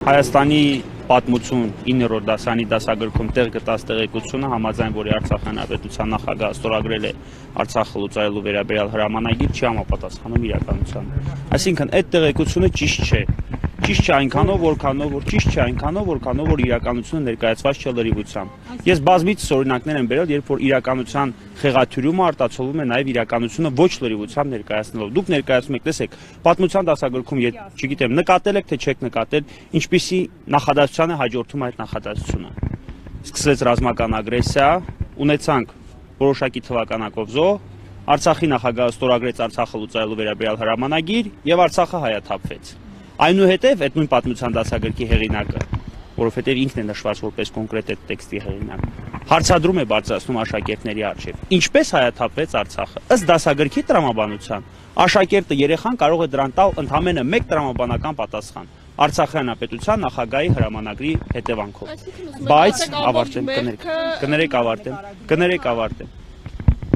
Հայաստանի պատմություն 9-րդ դասարանի դասագրքում տեղ գտած տեղեկությունը համաձայն որի Արցախի հանրապետության նախագահը ստորագրել է Արցախը լուծարելու վերաբերյալ հրամանագիր չի համապատասխանում իրականությանը։ Այսինքն այդ տեղեկությունը ճիշտ չէ։ Ճիշտ չէ այնքանով, որքանով որ իրականությունը ներկայացված չէ լրիվությամբ։ Ես բազմիցս օրինակներ եմ բերել, երբ որ իրականության խեղաթյուրումը արտացոլվում է նաև իրականությունը ոչ լրիվությամբ ներկայացնելով։ Դուք ներկայացնում եք, տեսեք, պատմության դասագրքում, չգիտեմ, նկատել եք թե չեք նկատել, ինչպիսի նախադասության է հաջորդում այդ նախադասությունը։ Սկսվեց ռազմական ագրեսիա, ունեցանք որոշակի թվականակով զոհ, Արցախի նախագահը ստորագրեց Արցախը լուծարելու վերաբերյալ հրամանագիր եւ Արցախը հայաթափվեց։ Այնուհետև այդ նույն պատմության դասագրքի հեղինակը, որովհետև ինքն է նշված որպես կոնկրետ այդ տեքստի հեղինակ, հարցադրում է բարձրացնում աշակերտների առջև։ Ինչպես հայաթափվեց Արցախը։ Ըստ դասագրքի տրամաբանության, աշակերտը երեխան կարող է դրան տալ ընդամենը մեկ տրամաբանական պատասխան։ Արցախի հանրապետության նախագահի հրամանագրի հետևանքով։ Բայց կներեք ավարտեմ։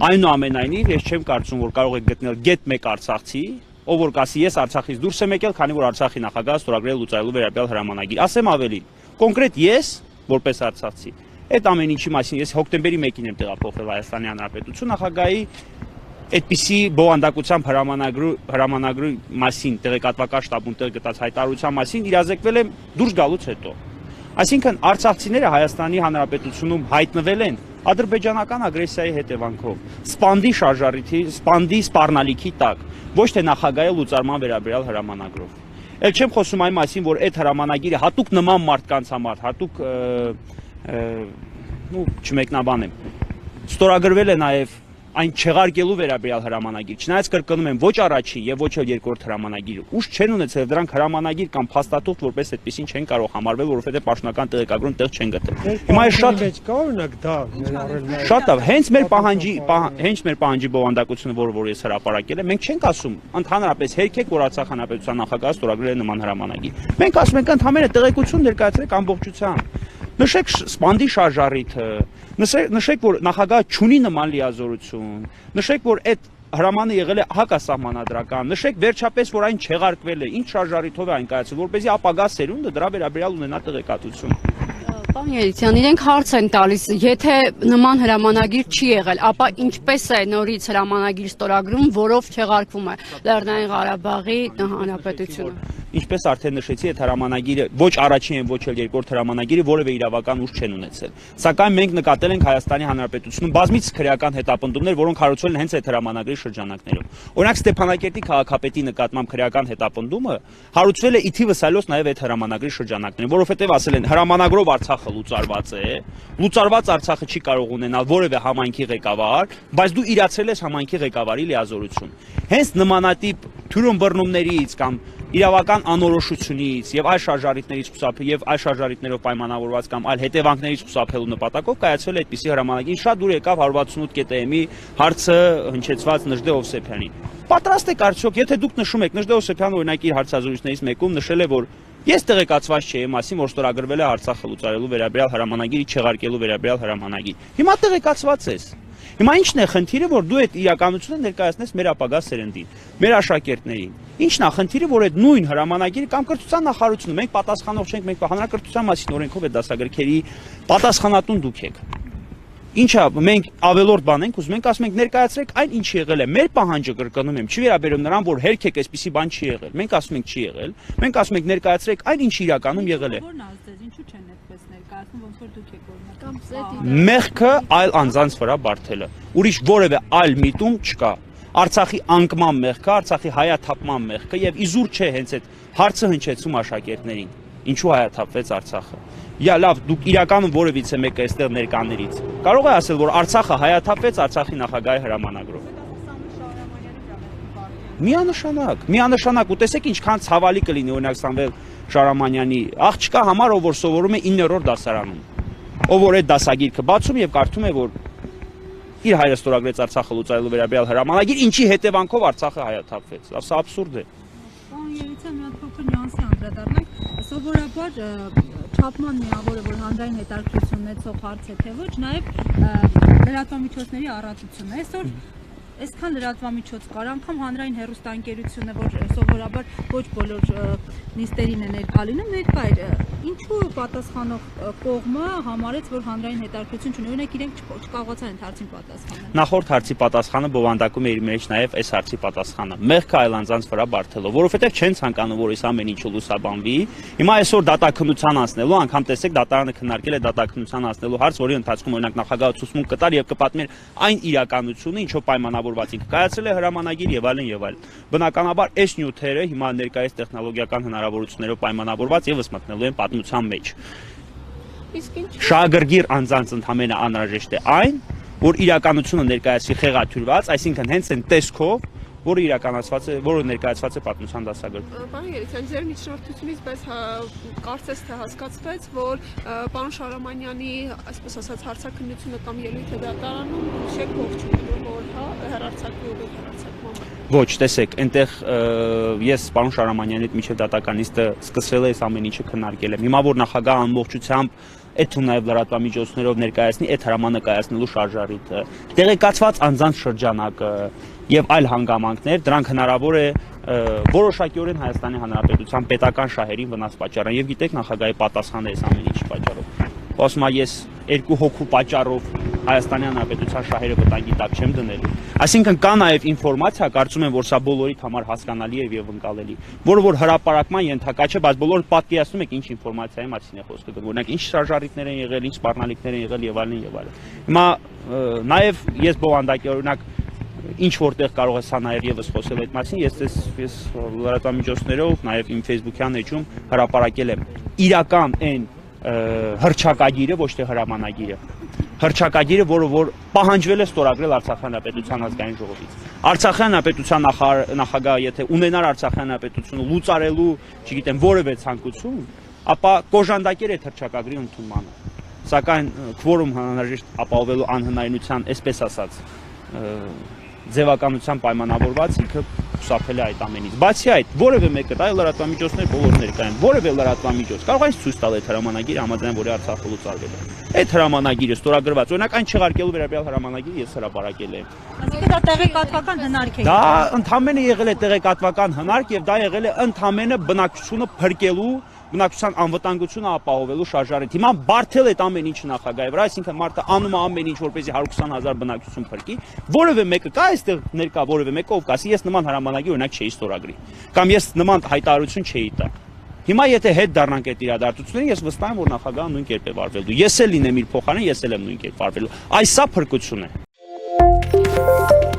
Այնուամենայնիվ ես չեմ կարծում, որ կարող եք գտնել գետ մեկ արցախցի, ով որ կասի ես Արցախից դուրս եմ եկել, քանի որ Արցախի նախագահը ստորագրել լուծարելու վերաբերյալ հրամանագիր։ Ասեմ ավելին, կոնկրետ ես, որպես արցախցի, այդ ամեն ինչի մասին ես հոկտեմբերի 1-ին եմ տեղափոխվել Հայաստանի Հանրապետություն նախագահի այդպիսի բովանդակությամբ հրամանագրի մասին տեղեկատվական շտաբում տեղ գտած հայտարարության մասին իրազեկվել եմ դուրս գալուց հետո։ Այսինքն արցախցիները Հայաստանի Հանրապետությունում հայտնվել են ադրբեջանական ագրեսիայի հետևանքով, սպանդի սպառնալիքի տակ, ոչ թե նախագահի լուծարման վերաբերյալ հրամանագրով։ Էլ չեմ խոսում այն մասին, որ այդ հրամանագիրը հատուկ նման մարդկանց համար, հատուկ չմեկնաբանեմ, ստորագրվել է նաև այն չեղարկելու վերաբերյալ հրամանագիր, չնայած կրկնում եմ ոչ առաջին եւ ոչ էլ երկրորդ հրամանագիրը, ուժ չեն ունեցել դրանք հրամանագիր կամ փաստաթուղթ որպես այդպեսին չեն կարող համարվել, որովհետեւ պաշտոնական տեղեկագրում տեղ չեն գտել։ Հիմա է շատ լավ, հենց մեր պահանջի բովանդակությունը, որ ես հրապարակել եմ, մենք չենք ասում ընդհանրապես հերքեք, որ Արցախ հանրապետության նախագահը ստորագրել է նման հրամանագիր։ Մենք ասում ենք ընդհանրապես տեղեկություն ներկայացրեք ամբողջությամբ։ Նշեք սպանդի շարժառիթը, նշեք, որ նախագահը չունի նման լիազորություն, նշեք, որ այդ հրամանը եղել է հակասահմանադրական, նշեք վերջապես, որ այն չեղարկվել է, ինչ շարժառիթով է այն կայացել, որպեսզի ապագա սերունդը դրա վերաբերյալ ունենա տեղեկատվություն։ Պարոն Երիցյան, իրենք հարց են տալիս, եթե նման հրամանագիր չի եղել, ապա ինչպես է նորից հրամանագիր ստորագրում, որով չեղարկվում է Լեռնային Ղարաբաղի Հանրապետությունը։ Ինչպես արդեն նշեցի, այդ հրամանագիրը ոչ առաջին եւ ոչ էլ երկրորդ հրամանագիրը որևէ իրավական ուժ չեն ունեցել։ Սակայն մենք նկատել ենք Հայաստանի Հանրապետությունում բազմիցս քրեական հետապնդումներ, որոնք հարուցվել են հենց այդ հրամանագրի շրջանակներում։ Օրինակ Ստեփանակերտի քաղաքապետի նկատմամբ քրեական հետապնդումը հարուցվել է ի թիվս այլոց նաեւ այդ հրամանագրի շրջանակներում, որովհետեւ ասել են հրամանագրով Արցախը լուծարված է, լուծարված Արցախը չի կարող ունենալ որևէ համայնքի ղեկավար, բայց դու իրացրել ես համայնքի ղեկավարի լիազորություն։ Հենց նմանատիպ թյուրում բռնումներից կամ իրավական անորոշությունից եւ այլ շարժառիթներով պայմանավորված կամ այլ հետևանքներից խուսափելու նպատակով կայացվել է այդպիսի հրամանագիր, շատ դուր եկավ 168.am-ի հարցը հնչեցված Նժդե Հովսեփյանին։ Պատրաստ եք արդյոք, եթե դուք նշում եք, Նժդե Հովսեփյանը օրինակ իր հարցազրույցներից մեկում նշել է, որ ես տեղեկացված չէի մասին, որ ստորագրվել է Արցախը լուծարելու վերաբերյալ հրամանագիրի չեղարկելու վերաբերյալ հրամանագիր։ Հիմա տեղեկացված ես։ Հիմա ի՞նչն է խնդիրը, որ դու այդ իրականությունը ներկայացնես մեր ապագա սերնդին, մեր աշակերտներին։ Ի՞նչն է խնդիրը, որ այդ նույն հրամանագիրը կամ կրթության նախարարությունը, մենք պատասխանող չենք, մենք հանրակրթության մասին օրենքով այդ դասագրքերի պատասխանատուն դուք եք։ Ինչա մենք ավելորդ բան ենք ուզում, մենք ասում ենք ներկայացրեք այն ինչ եղել է։ Մեր պահանջը կրկնում եմ, չի վերաբերում նրան, որ հերքեք այսպիսի բան չի եղել։ Մենք ասում ենք չի եղել։ Մենք ասում ենք ներկայացրեք այն ինչ իրականում եղել է։ Ինչու չեն այդպես ներկայացնում, ոնց որ դուք եք օրինակ։ Մեղքը այլ անձանց վրա բարթելը։ Ուրիշ որևէ այլ միտում չկա։ Արցախի անկման մեղքը, Արցախի հայաթափման մեղքը եւ իզուր չէ հենց այդ հարցը հնչեցում աշակերտներին։ Ինչու հայաթափվեց Արցախը։ Լավ, դուք իրականում որևիցե մեկը այստեղ ներկաներից կարող է ասել, որ Արցախը հայաթափվեց Արցախի նախագահի հրամանագրով։ Միանշանակ, ու տեսեք ինչքան ցավալի կլինի օրինակ Սամվել Շահրամանյանի աղջկա համար, ով որ սովորում է 9-րդ դասարանում, ով որ այդ դասագիրքը բացում եւ կարդում է, որ իր հայրը ստորագրեց Արցախը լուծարելու վերաբերյալ հրամանագիր, ինչի հետևանքով Արցախը հայաթափվեց։ Սա աբսուրդ է։ Պարոն Երիցյան, մի հատ փոքր նյուանսի անդրադառնանք, սովորաբար չափման միավորը, որ հանրային հետաքրքրություն ունեցող հարց է թե ոչ, նաև լրատվամիջոցների առատությունն է։ Այսօր Այսքան լրատվամիջոց կար, անգամ հանրային հեռուստաընկերությունը, որ սովորաբար ոչ բոլոր նիստերին է ներկա լինում, ներկա էր։ Ինչու պատասխանող կողմը համարեց, որ հանրային հետաքրքրություն չունի, օրինակ իրենք չկարողացան այդ հարցին պատասխանել։ Նախորդ հարցի պատասխանը բովանդակում է իր մեջ նաև այս հարցի պատասխանը։ Մեղքը այլ անձանց վրա բարթելով, որովհետև չեն ցանկանում, որ այս ամեն ինչը լուսաբանվի։ Հիմա այսօր դատաքննության անցնելու, անգամ տեսեք դատարանը քննարկել է դատաքննության անցնելու հարց, որի ընթացքում օրինակ նախագահը ցուցմունք կտար եւ կպատմեր այն իրականությունը, ինչով պայմանավորվածին կայացրել է հրամանագիր եւ այլն եւ այլն։ Բնականաբար այս նյութերը հիմա ներկայիս տեխնոլոգիական հնարավորություններով պայմանավորված եւս մտնելու են պատմության մեջ։ Իսկ ինչ Շահագրգիռ անձանց ընդհանրապես անհրաժեշտ է այն, որ իրականությունը ներկայացվի խեղաթյուրված, այսինքն հենց այն տեսքով, որը իրականացված է, որը ներկայացված է պատմության դասագրքում։ Պարոն Երիցյան, ձեր միջնորդությունից բայց կարծես թե հասկացվեց, որ պարոն Շարամանյանի, այսպես ասած, հարցաքննությունը կամ ելույթը դատարանում շեք ողջ ունելու, որ հա հեռարձակվի ու հեռարձակվում։ Ոչ, տեսեք, այնտեղ ես պարոն Շարամանյանի հետ միջև դատականիստը սկսել է այս ամեն ինչը քննարկել եմ։ Հիմա որ նախագահ ամբողջությամբ այդ ու նաև լրատվամիջոցներով ներկայացնի այդ հրամանը կայացնելու շարժառիթը, տեղեկացված անձանց շրջանակը եւ այլ հանգամանքներ, դրանք հնարավոր է որոշակիորեն Հայաստանի Հանրապետության պետական շահերին վնաս պատճառան եւ գիտեք նախագահի պատասխանը է այս ամեն ինչի պատճառով։ Ասում եմ ես երկու հոգու պատճառով Հայաստանի Հանրապետության շահերը վտանգի տակ չեմ դնելու։ Այսինքն կա նաև ինֆորմացիա, կարծում եմ, որ սա բոլորիդ համար հասկանալի է եւ ընկալելի, որը որ հրապարակման ենթակա չէ, բայց բոլորը պատկերացնում եք ինչ ինֆորմացիայի մասին է խոսքը գնում։ Օրինակ ինչ շարժառիթներ են եղել, ինչ սպառնալիքներ են եղել եւ այլն եւ այլն։ Հիմա նաև ես բովանդակի օրինակ ինչ որտեղ կարող է սա նաև եւս խոսել այդ մասին, ես լրատվամիջոցներով նաև իմ Facebook-յան էջում հրապարակել եմ իրական այն հրճակագիրը, ոչ թե հրամանագիրը։ Հրճակագիրը, որը որ պահանջվել է ստորագրել Արցախի Հանրապետության ազգային ժողովից։ Արցախի Հանրապետության նախագահը, եթե ունենար Արցախի Հանրապետությունը լուծարելու, չգիտեմ, որևէ ցանկություն, ապա կոժանդակեր այդ հրճակագրի ընդունմանը։ Սակայն քվորում անհրաժեշտ ապահովելու անհնարինության, այսպես ասած, ձևականության պայմանավորված ինքը խուսափել է այդ ամենից։ Բացի այդ, որևէ մեկը, դա լրատվամիջոցներ բոլոր ներկա են, որևէ լրատվամիջոց կարող է ցույց տալ այդ հրամանագիրը, համաձայն որի Արցախը լուծարվել է։ Այդ հրամանագիրը ստորագրված, օրինակ այն չեղարկելու վերաբերյալ հրամանագիրը ես հրապարակել եմ։ Այսինքն դա տեղեկատվական հնարք է։ Դա ընդհանրապես եղել է տեղեկատվական հնարք եւ դա եղել է ընդհանրապես բնակչությունը փրկելու, բնակչության անվտանգությունը ապահովելու շարժառիթ։ Հիմա բարթել այդ ամեն ինչը նախագահի վրա, այսինքն մարդը անում է ամեն ինչ, որպեսզի 120,000 բնակչություն փրկի։ Որևէ մեկը կա այստեղ ներկա, որևէ մեկը ով կասի, ես նման հրամանագիր օրինակ չէի ստորագրի, կամ ես նման հայտարարություն չէի տա։ Հիմա եթե հետ դառնանք այդ իրադարձություններին, ես վստահ եմ, որ նախագահը նույն կերպ է վարվելու։ Ես էլ լինեմ իր փոխարեն, ես էլ եմ նույն կերպ վարվելու։ Այս սա փրկություն է։